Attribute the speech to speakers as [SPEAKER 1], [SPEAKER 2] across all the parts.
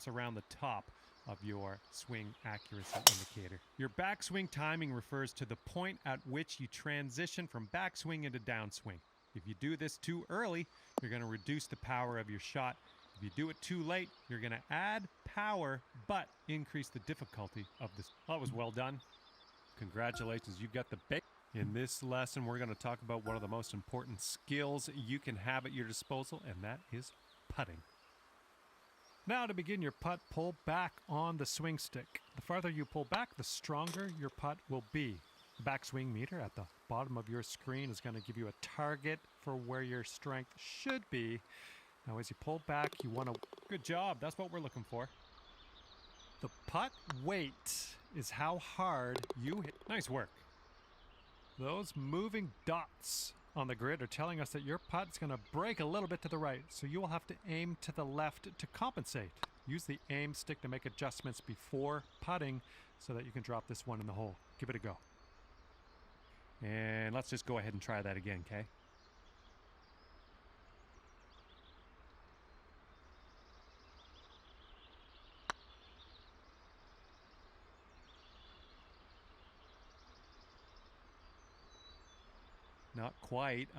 [SPEAKER 1] around the top of your swing accuracy indicator. Your backswing timing refers to the point at which you transition from backswing into downswing. If you do this too early, you're going to reduce the power of your shot. If you do it too late, you're going to add power but increase the difficulty of this. That was well done. Congratulations, you got the bait. In this lesson, we're going to talk about one of the most important skills you can have at your disposal, and that is putting. Now to begin your putt, pull back on the swing stick. The farther you pull back, the stronger your putt will be. The backswing meter at the bottom of your screen is going to give you a target for where your strength should be. Now as you pull back, you want to... Good job, that's what we're looking for. The putt weight is how hard you hit. Nice work. Those moving dots on the grid are telling us that your putt's going to break a little bit to the right, so you will have to aim to the left to compensate. Use the aim stick to make adjustments before putting so that you can drop this one in the hole. Give it a go. And let's just go ahead and try that again, okay? Not quite.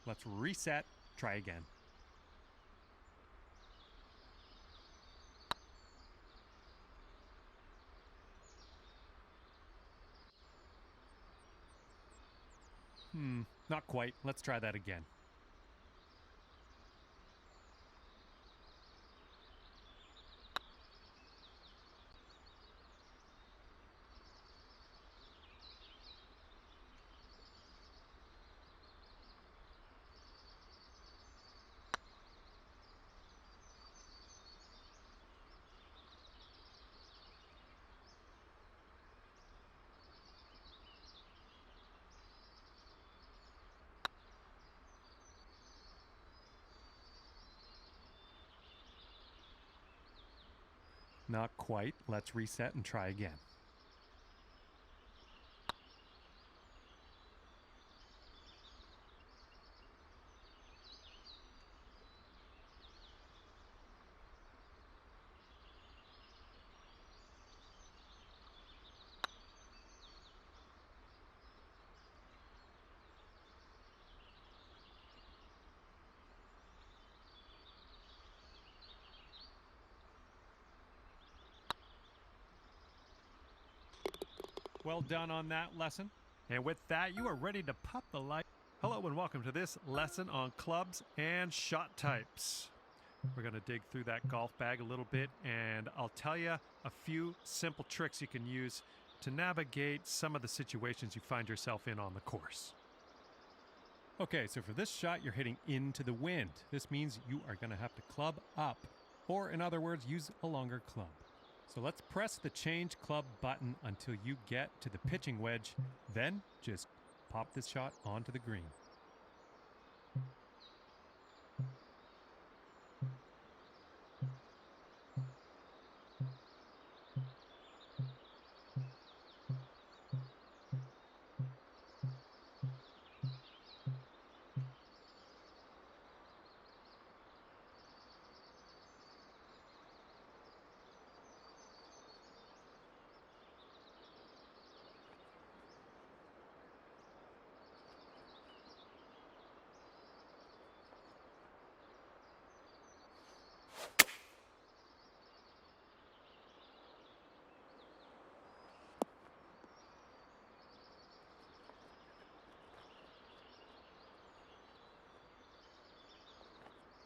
[SPEAKER 1] Let's reset. Try again. Not quite. Let's try that again. Not quite. Let's reset and try again. Well done on that lesson. And with that, you are ready to putt the light. Hello and welcome to this lesson on clubs and shot types. We're going to dig through that golf bag a little bit, and I'll tell you a few simple tricks you can use to navigate some of the situations you find yourself in on the course. Okay, so for this shot, you're hitting into the wind. This means you are going to have to club up, or in other words, use a longer club. So let's press the change club button until you get to the pitching wedge, then just pop this shot onto the green.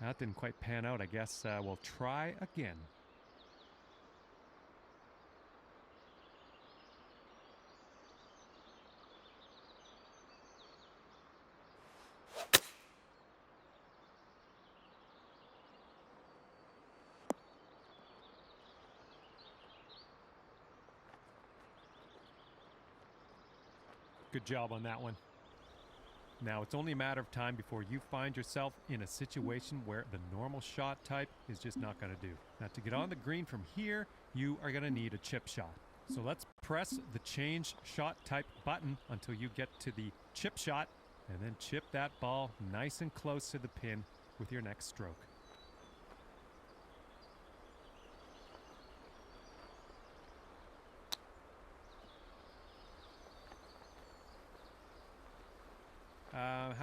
[SPEAKER 1] That didn't quite pan out. I guess we'll try again. Good job on that one. Now, it's only a matter of time before you find yourself in a situation where the normal shot type is just not going to do. Now, to get on the green from here, you are going to need a chip shot. So let's press the change shot type button until you get to the chip shot, and then chip that ball nice and close to the pin with your next stroke.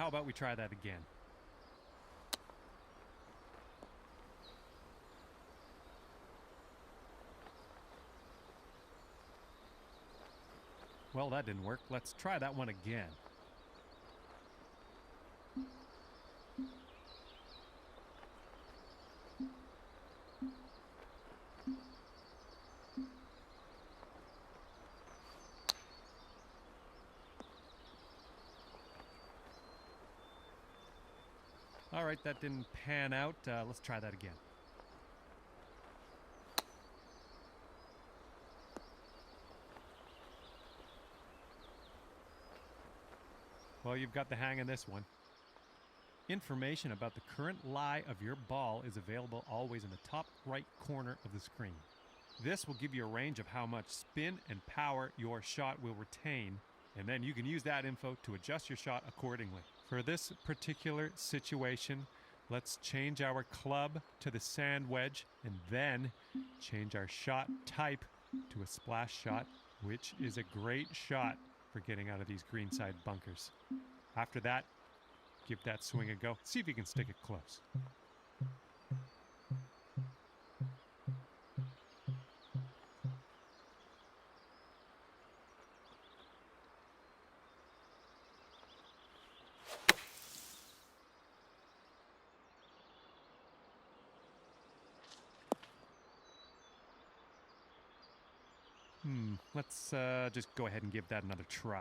[SPEAKER 1] how about we try that again? Well, that didn't work. Let's try that one again. All right, that didn't pan out. Let's try that again. Well, you've got the hang of this one. Information about the current lie of your ball is available always in the top right corner of the screen. This will give you a range of how much spin and power your shot will retain, and then you can use that info to adjust your shot accordingly. For this particular situation, let's change our club to the sand wedge and then change our shot type to a splash shot, which is a great shot for getting out of these greenside bunkers. After that, give that swing a go. See if you can stick it close. Let's just go ahead and give that another try.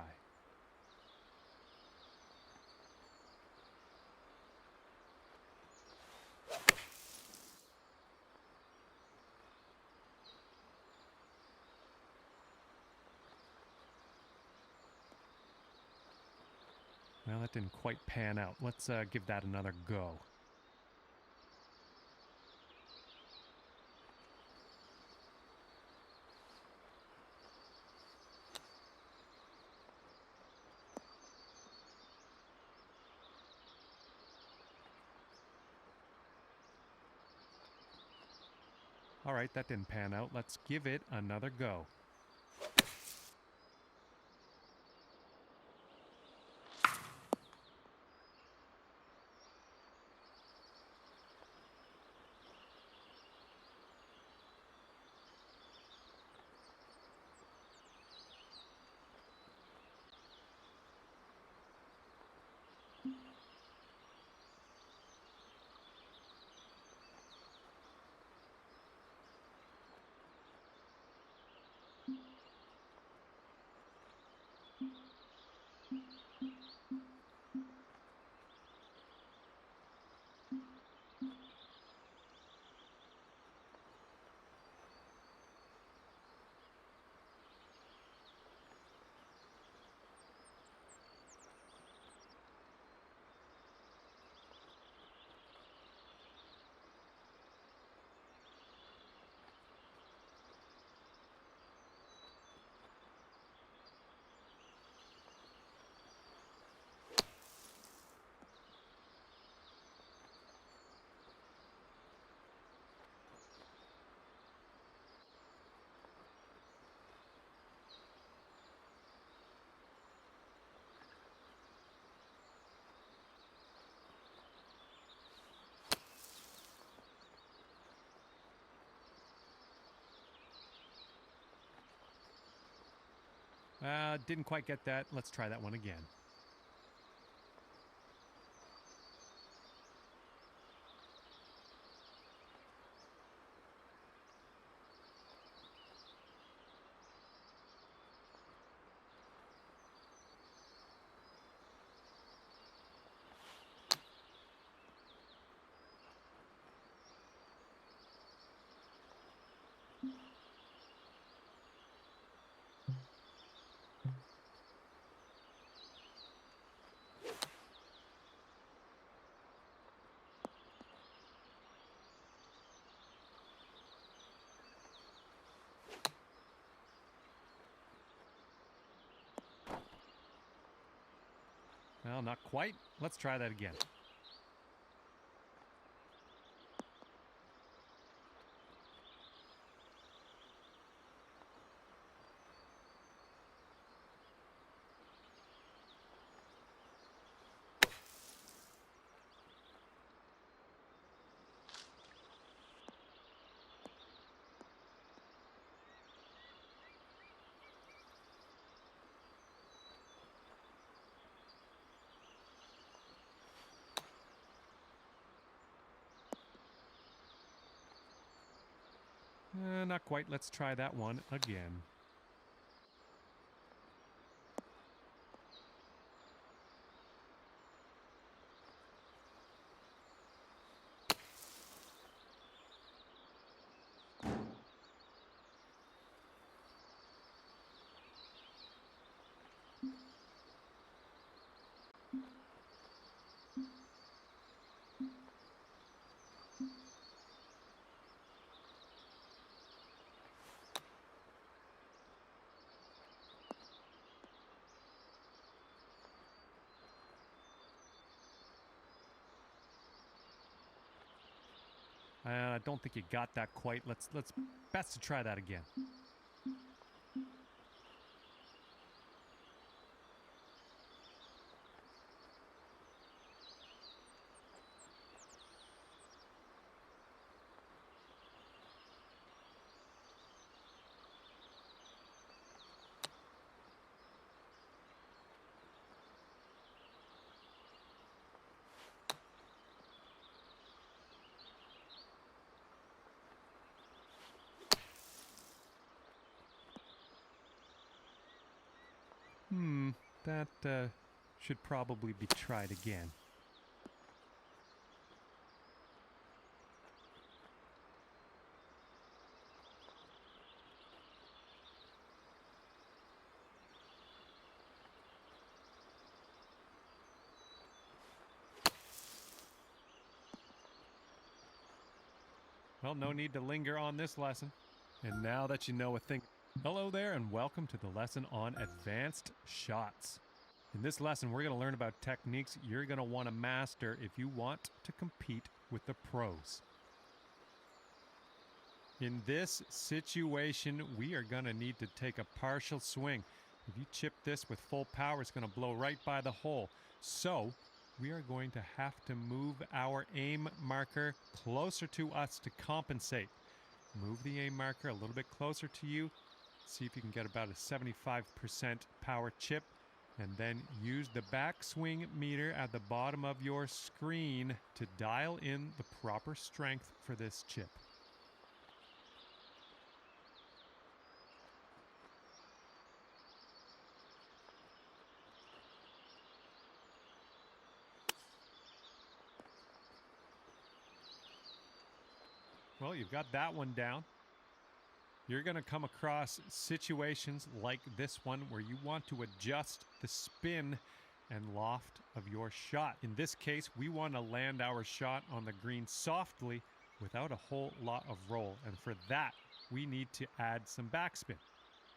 [SPEAKER 1] Well, that didn't quite pan out. Let's give that another go. All right, that didn't pan out. Let's give it another go. Didn't quite get that. Let's try that one again. Well, not quite. Let's try that again. Not quite. Let's try that one again. I don't think you got that quite. Let's best to try that again. That should probably be tried again. Well, no need to linger on this lesson. And now that you know a thing... Hello there and welcome to the lesson on advanced shots. In this lesson, we're going to learn about techniques you're going to want to master if you want to compete with the pros. In this situation, we are going to need to take a partial swing. If you chip this with full power, it's going to blow right by the hole. So, we are going to have to move our aim marker closer to us to compensate. Move the aim marker a little bit closer to you. See if you can get about a 75% power chip. And then use the backswing meter at the bottom of your screen to dial in the proper strength for this chip. Well, you've got that one down. You're going to come across situations like this one where you want to adjust the spin and loft of your shot. In this case, we want to land our shot on the green softly without a whole lot of roll. And for that, we need to add some backspin.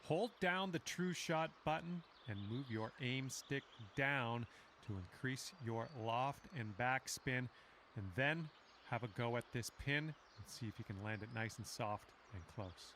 [SPEAKER 1] Hold down the true shot button and move your aim stick down to increase your loft and backspin. And then have a go at this pin and see if you can land it nice and soft and close.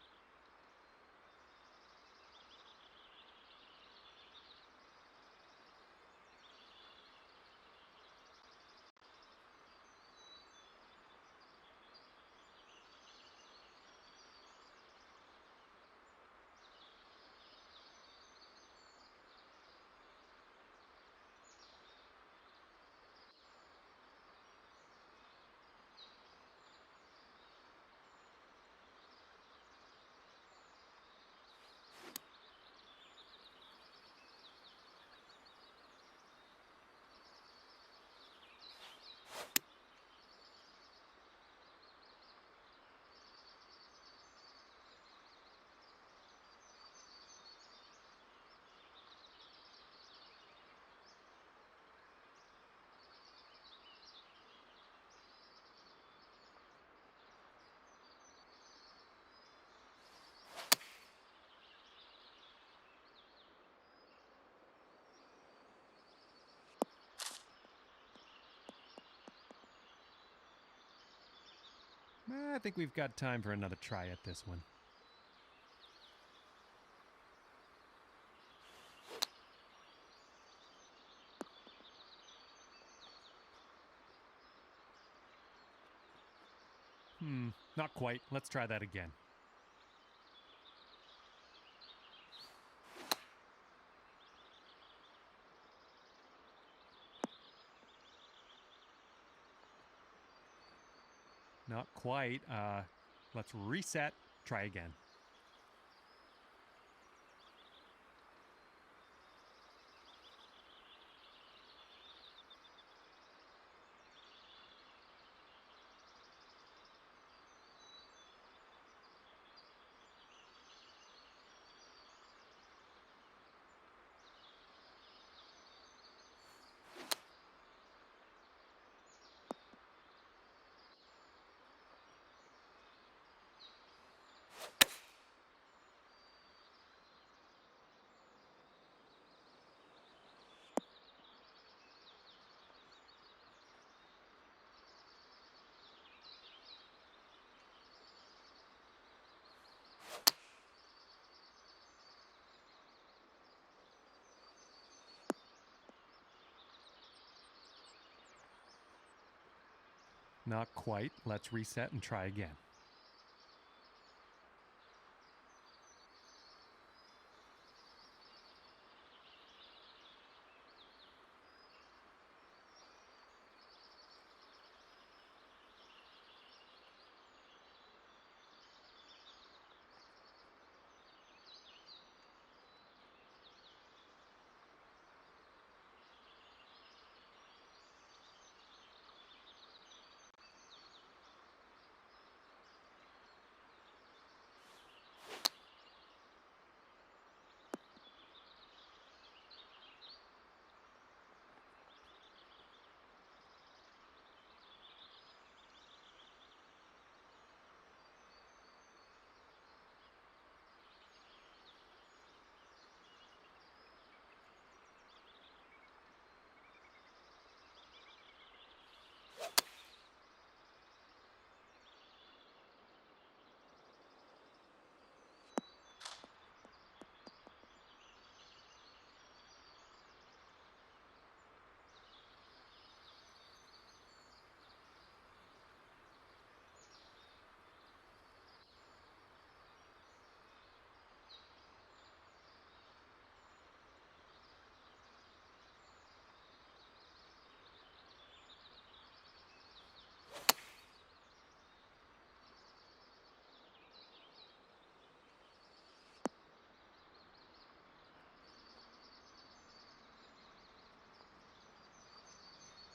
[SPEAKER 1] I think we've got time for another try at this one. Not quite. Let's try that again. Not quite. Let's reset. Try again. Not quite. Let's reset and try again.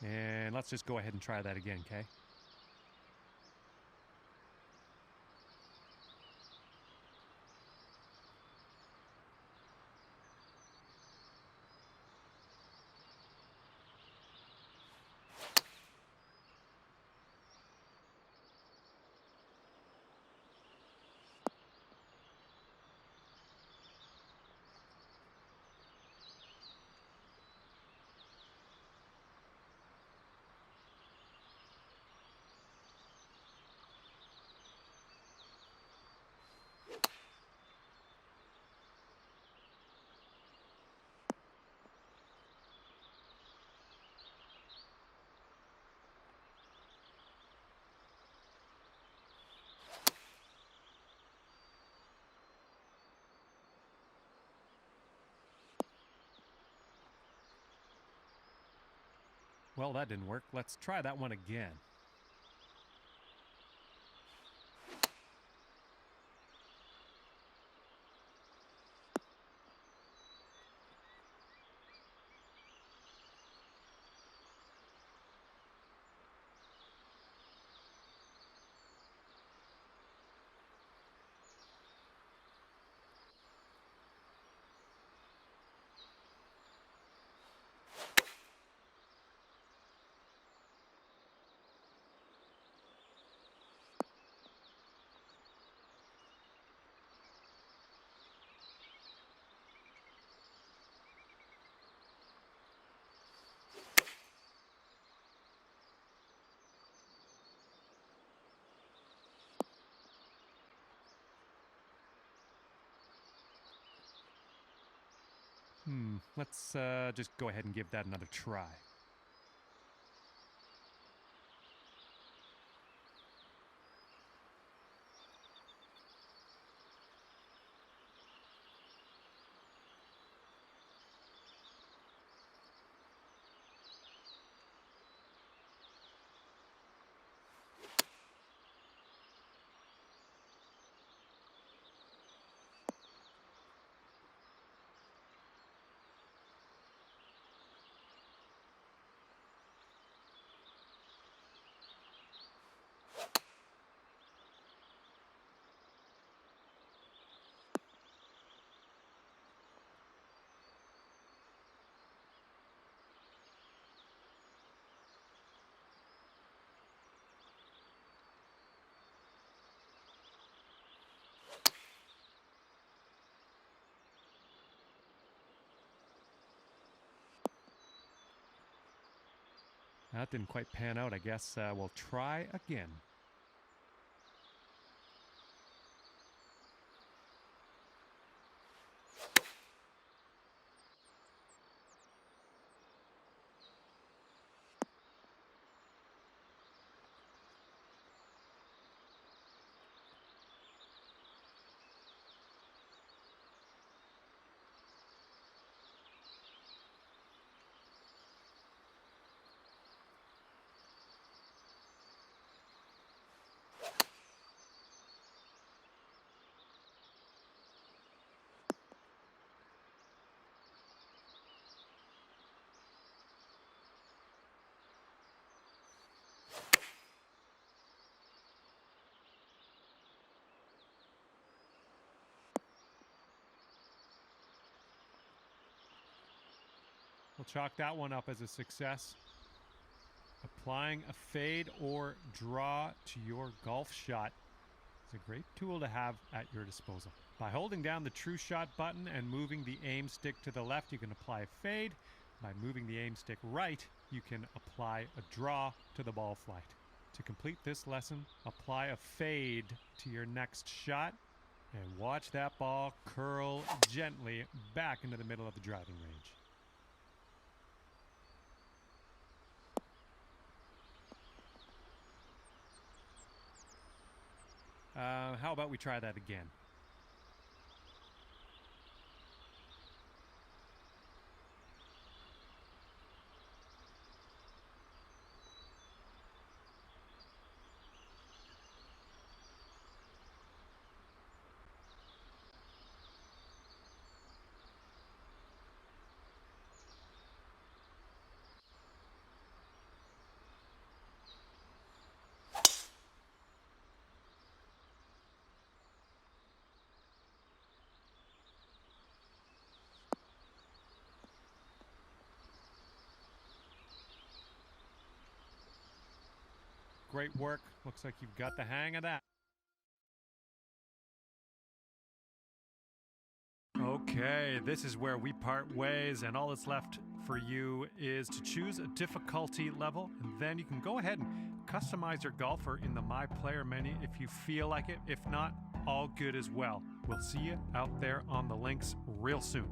[SPEAKER 1] And let's just go ahead and try that again, okay? Well, that didn't work. Let's try that one again. Let's just go ahead and give that another try. That didn't quite pan out. I guess we'll try again. We'll chalk that one up as a success. Applying a fade or draw to your golf shot is a great tool to have at your disposal. By holding down the true shot button and moving the aim stick to the left, you can apply a fade. By moving the aim stick right, you can apply a draw to the ball flight. To complete this lesson, apply a fade to your next shot and watch that ball curl gently back into the middle of the driving range. How about we try that again? Great work. Looks like you've got the hang of that. Okay, this is where we part ways, and all that's left for you is to choose a difficulty level, and then you can go ahead and customize your golfer in the My Player menu if you feel like it. If not, all good as well. We'll see you out there on the links real soon.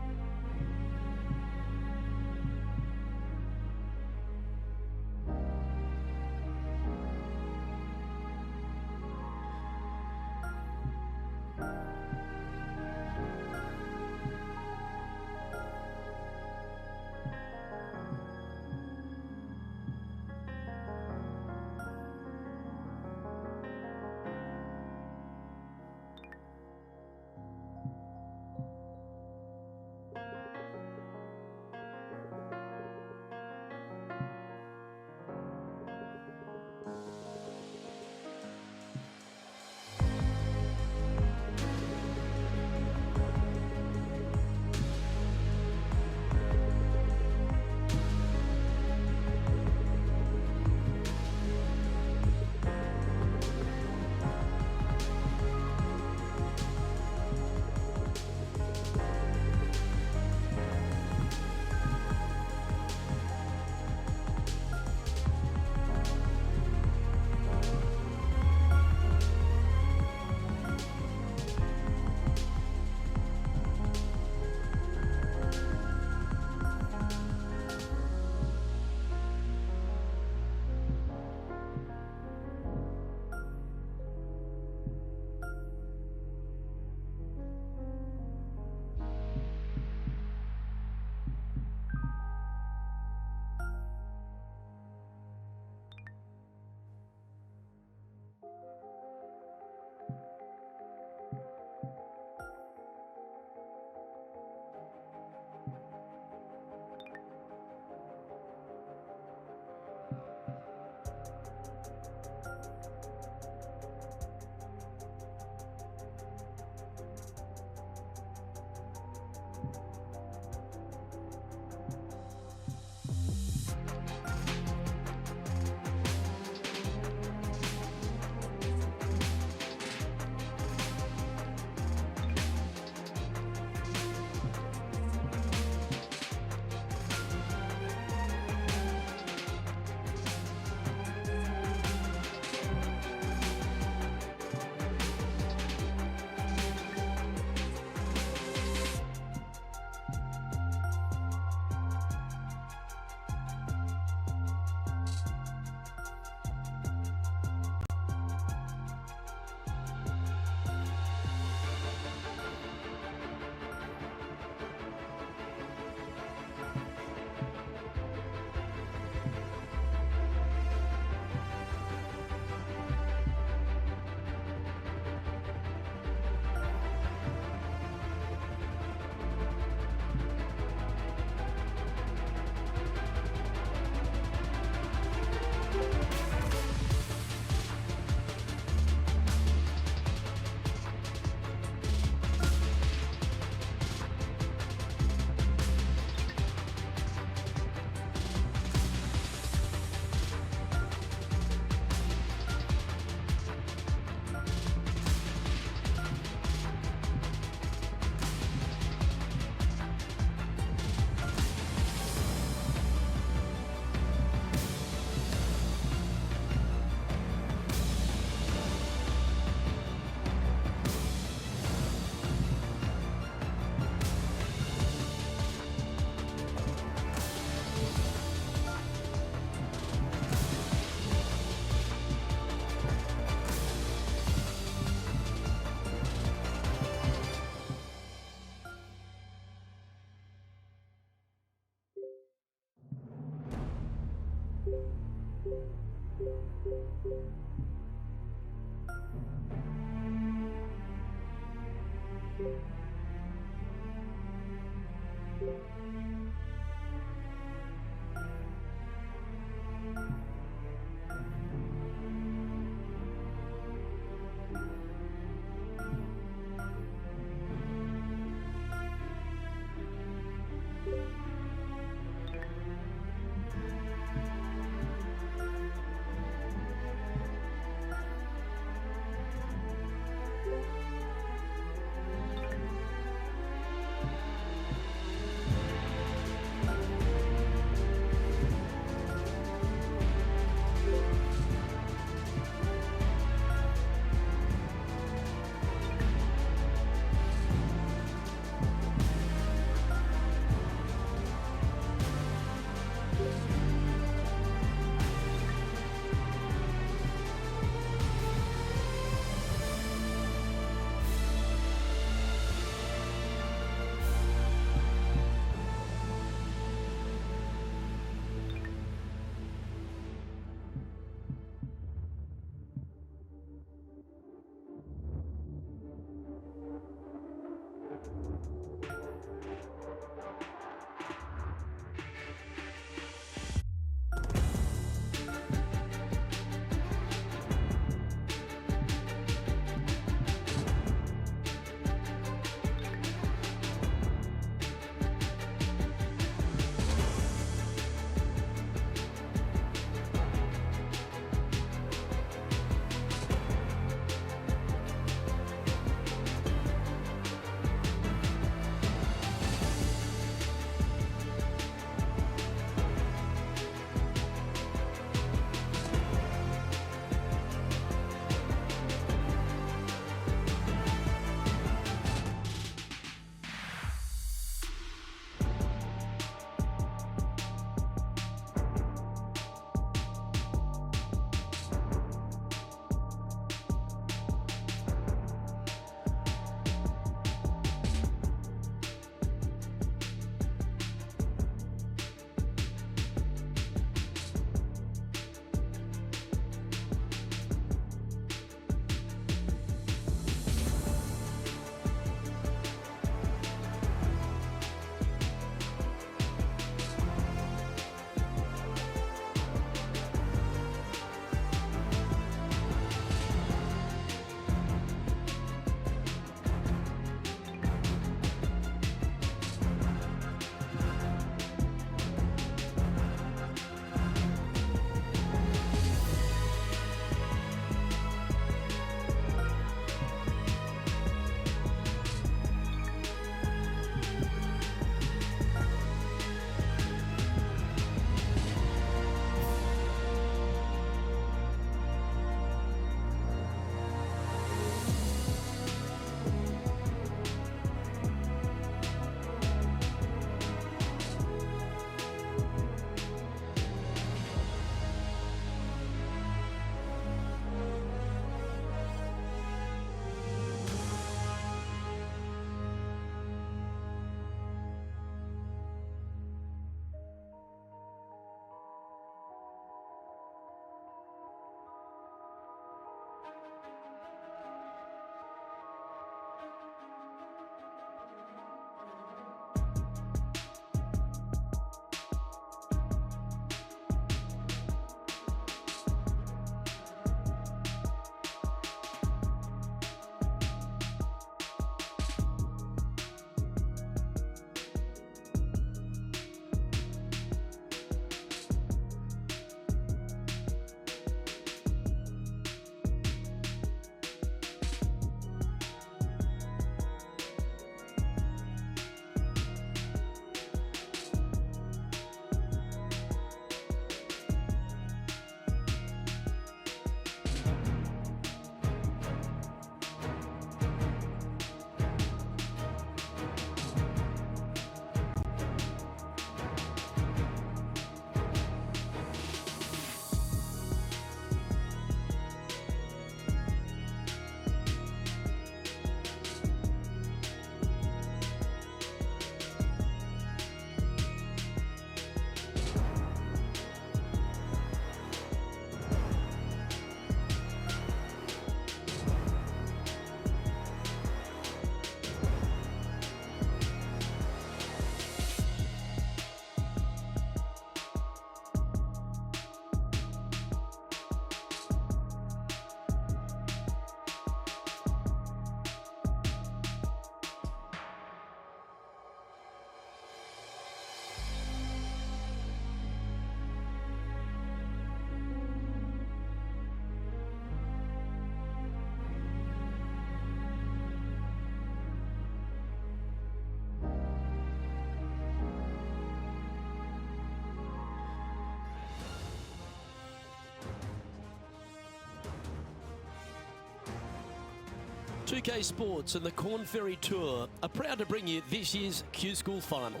[SPEAKER 2] 2K Sports and the Corn Ferry Tour are proud to bring you this year's Q School Final.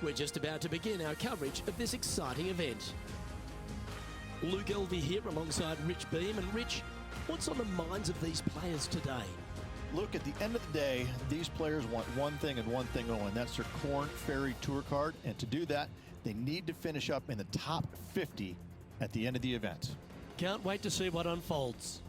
[SPEAKER 2] We're just about to begin our coverage of this exciting event. Luke Elvey here alongside Rich Beam. And Rich, what's on the minds of these players today?
[SPEAKER 3] Look, at the end of the day, these players want one thing and one thing only, and that's their Corn Ferry Tour card. And to do that, they need to finish up in the top 50 at the end of the event.
[SPEAKER 2] Can't wait to see what unfolds.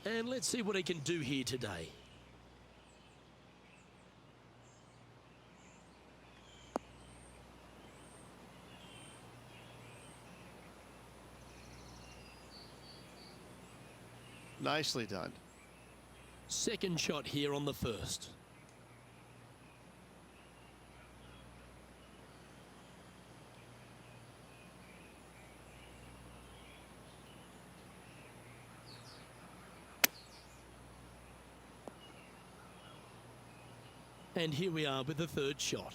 [SPEAKER 2] And let's see what he can do here today.
[SPEAKER 4] Nicely done.
[SPEAKER 2] Second shot here on the first. And here we are with the third shot.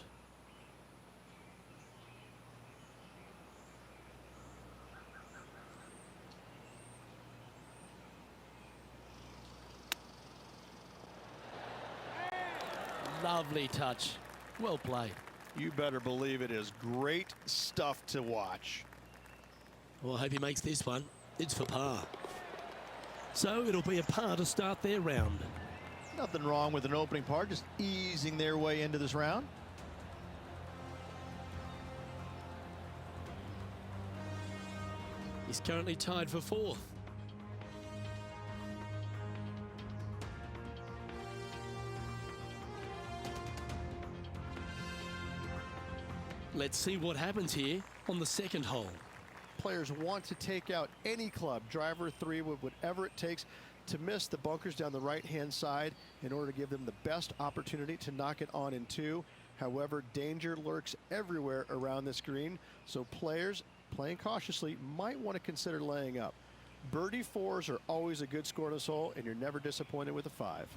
[SPEAKER 2] Lovely touch. Well played.
[SPEAKER 3] You better believe it is great stuff to watch.
[SPEAKER 2] Well, I hope he makes this one. It's for par. So it'll be a par to start their round.
[SPEAKER 3] Nothing wrong with an opening par, just easing their way into this round.
[SPEAKER 2] He's currently tied for fourth. Let's see what happens here on the second hole.
[SPEAKER 4] Players want to take out any club, driver, three, whatever it takes, to miss the bunkers down the right-hand side in order to give them the best opportunity to knock it on in two. However, danger lurks everywhere around this green, so players playing cautiously might want to consider laying up. Birdie fours are always a good score on this hole, and you're never disappointed with a 5.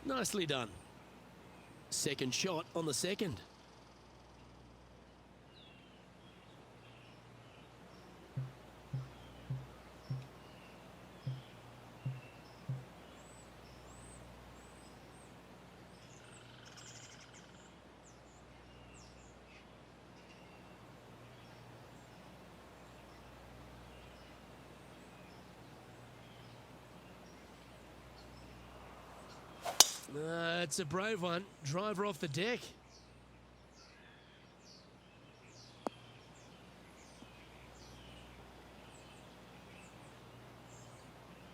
[SPEAKER 2] Nicely done. Second shot on the second. It's a brave one. Driver off the deck.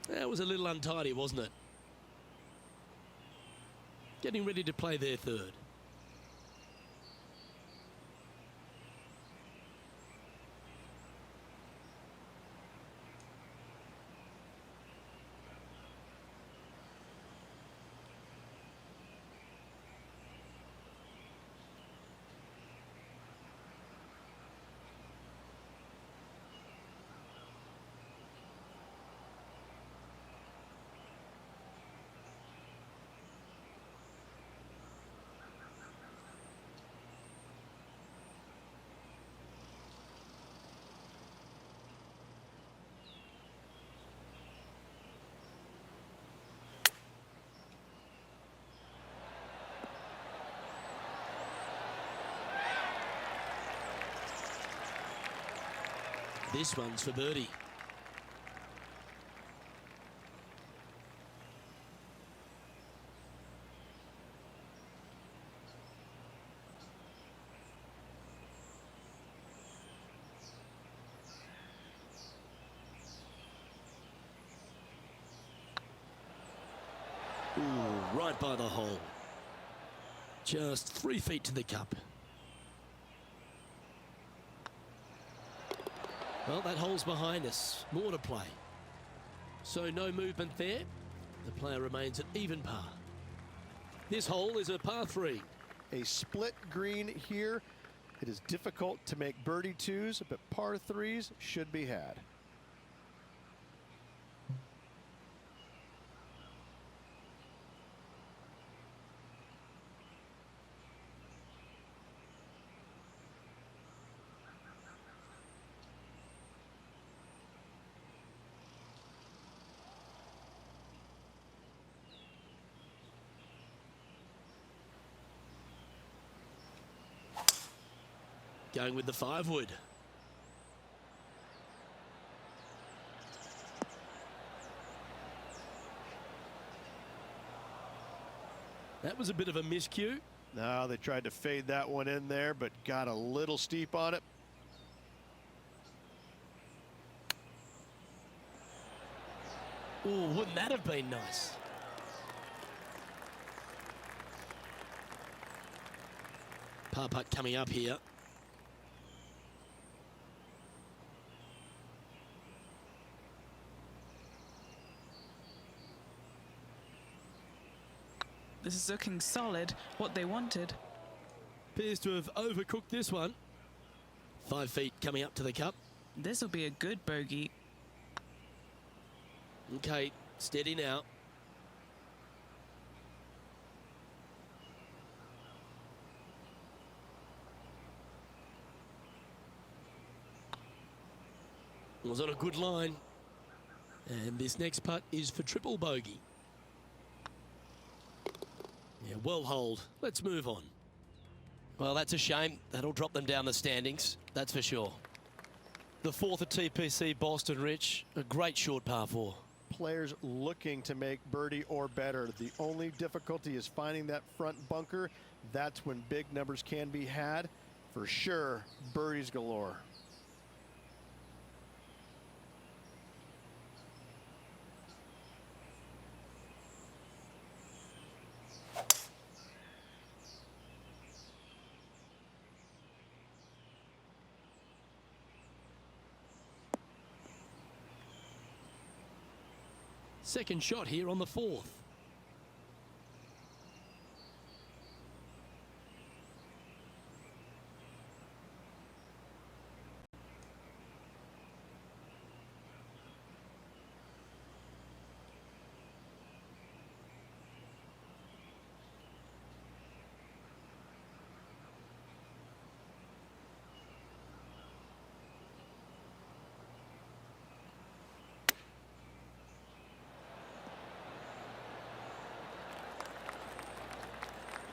[SPEAKER 2] That was a little untidy, wasn't it? Getting ready to play their third. This one's for birdie. Ooh, right by the hole. Just 3 feet to the cup. Well, that hole's behind us. More to play. So no movement there. The player remains at even par. This hole is a par 3.
[SPEAKER 4] A split green here. It is difficult to make birdie twos, but par 3s should be had.
[SPEAKER 2] Going with the 5-wood. That was a bit of a miscue.
[SPEAKER 4] No, they tried to fade that one in there, but got a little steep on it.
[SPEAKER 2] Oh, wouldn't that have been nice? Par putt coming up here.
[SPEAKER 5] This is looking solid, what they wanted.
[SPEAKER 2] Appears to have overcooked this one. 5 feet coming up to the cup.
[SPEAKER 5] This will be a good bogey.
[SPEAKER 2] Okay, steady now. Was on a good line. And this next putt is for triple bogey. Yeah, well holed. Let's move on. Well, that's a shame. That'll drop them down the standings, that's for sure. The fourth at TPC Boston, Rich. A great short par 4.
[SPEAKER 4] Players looking to make birdie or better. The only difficulty is finding that front bunker. That's when big numbers can be had. For sure, birdies galore.
[SPEAKER 2] Second shot here on the 4th.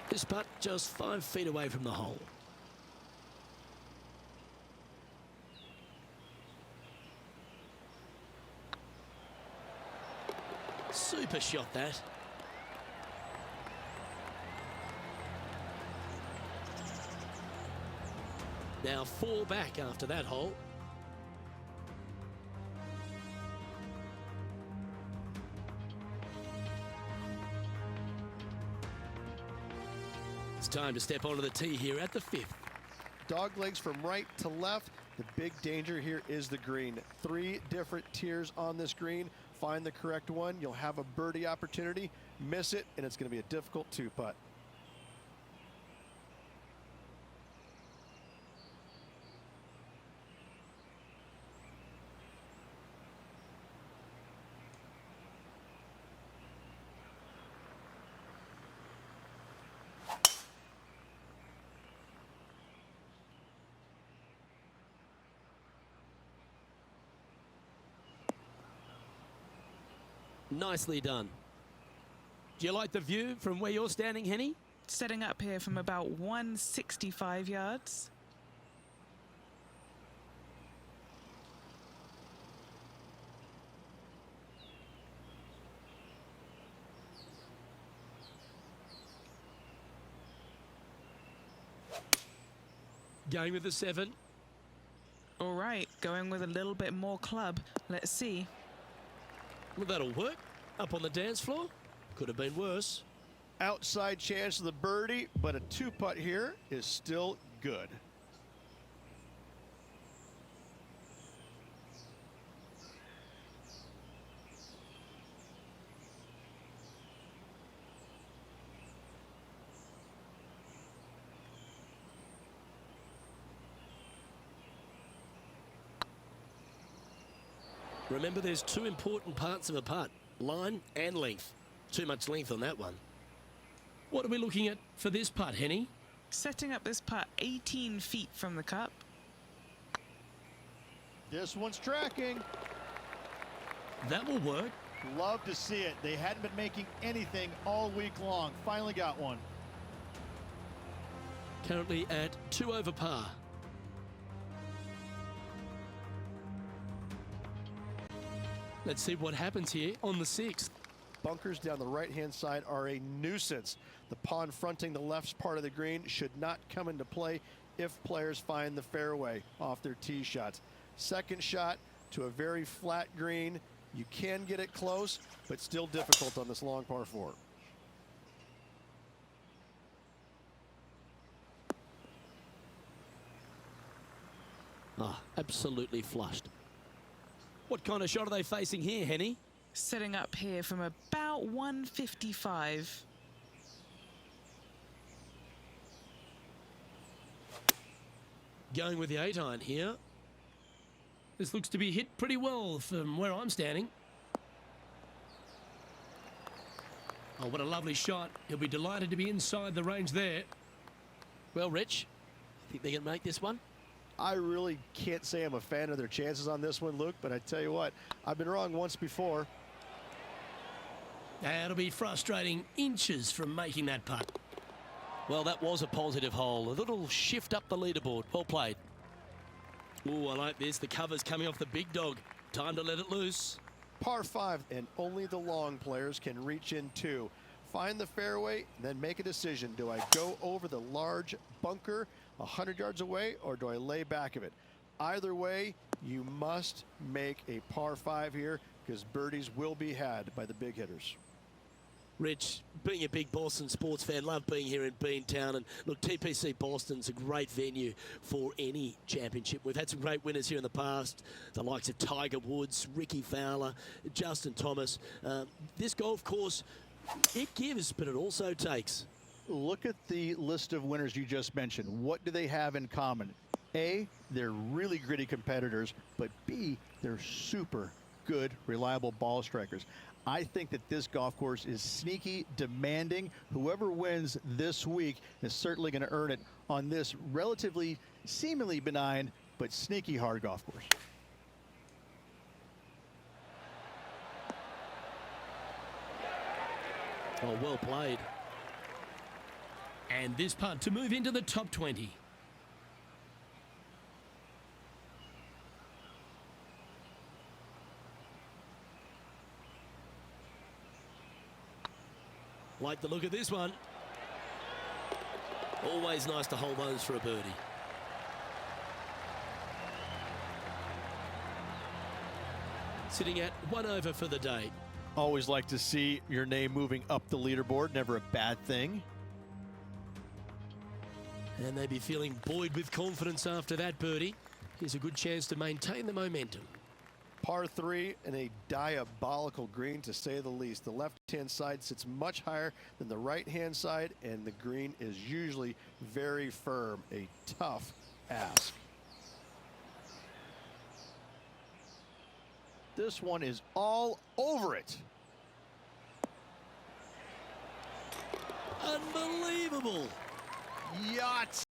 [SPEAKER 2] This putt just 5 feet away from the hole. Super shot that. Now 4 back after that hole. It's time to step onto the tee here at the 5th.
[SPEAKER 4] Dog legs from right to left. The big danger here is the green. 3 different tiers on this green. Find the correct one. You'll have a birdie opportunity. Miss it, and it's going to be a difficult 2-putt.
[SPEAKER 2] Nicely done. Do you like the view from where you're standing, Henny?
[SPEAKER 5] Setting up here from about 165 yards.
[SPEAKER 2] Going with the 7.
[SPEAKER 5] All right, going with a little bit more club. Let's see.
[SPEAKER 2] Well, that'll work. Up on the dance floor. Could have been worse.
[SPEAKER 4] Outside chance of the birdie, but a 2-putt here is still good.
[SPEAKER 2] Remember, there's 2 important parts of a putt. Line and length. Too much length on that one. What are we looking at for this putt, Henny?
[SPEAKER 5] Setting up this putt 18 feet from the cup.
[SPEAKER 3] This one's tracking.
[SPEAKER 2] That will work.
[SPEAKER 3] Love to see it. They hadn't been making anything all week long. Finally got one.
[SPEAKER 2] Currently at 2 over par. Let's see what happens here on the 6th.
[SPEAKER 4] Bunkers down the right-hand side are a nuisance. The pond fronting the left part of the green should not come into play if players find the fairway off their tee shots. Second shot to a very flat green. You can get it close, but still difficult on this long par 4.
[SPEAKER 2] Ah, absolutely flushed. What kind of shot are they facing here, Henny?
[SPEAKER 5] Setting up here from about 155.
[SPEAKER 2] Going with the 8-iron here. This looks to be hit pretty well from where I'm standing. Oh, what a lovely shot. He'll be delighted to be inside the range there. Well, Rich, think they can make this one?
[SPEAKER 4] I really can't say I'm a fan of their chances on this one, Luke, but I tell you what, I've been wrong once before.
[SPEAKER 2] It'll be frustrating inches from making that putt. Well, that was a positive hole. A little shift up the leaderboard. Well played. Oh, I like this. The cover's coming off the big dog. Time to let it loose.
[SPEAKER 4] Par 5, and only the long players can reach in two. Find the fairway, then make a decision. Do I go over the large bunker 100 yards away, or do I lay back of it? Either way, you must make a par 5 here, because birdies will be had by the big hitters.
[SPEAKER 2] Rich, being a big Boston sports fan, love being here in Beantown. And look, TPC Boston's a great venue for any championship. We've had some great winners here in the past, the likes of Tiger Woods, Ricky Fowler, Justin Thomas. This golf course, it gives, but it also takes.
[SPEAKER 3] Look at the list of winners you just mentioned. What do they have in common? A, they're really gritty competitors, but B, they're super good, reliable ball strikers. I think that this golf course is sneaky, demanding. Whoever wins this week is certainly going to earn it on this relatively, seemingly benign, but sneaky hard golf course.
[SPEAKER 2] Oh, well played. And this putt to move into the top 20. Like the look of this one. Always nice to hold those for a birdie. Sitting at 1 over for the day.
[SPEAKER 3] Always like to see your name moving up the leaderboard. Never a bad thing.
[SPEAKER 2] And they'd be feeling buoyed with confidence after that birdie. Here's a good chance to maintain the momentum.
[SPEAKER 4] Par 3 and a diabolical green, to say the least. The left-hand side sits much higher than the right-hand side, and the green is usually very firm. A tough ask.
[SPEAKER 3] This one is all over it.
[SPEAKER 2] Unbelievable.
[SPEAKER 3] Yacht.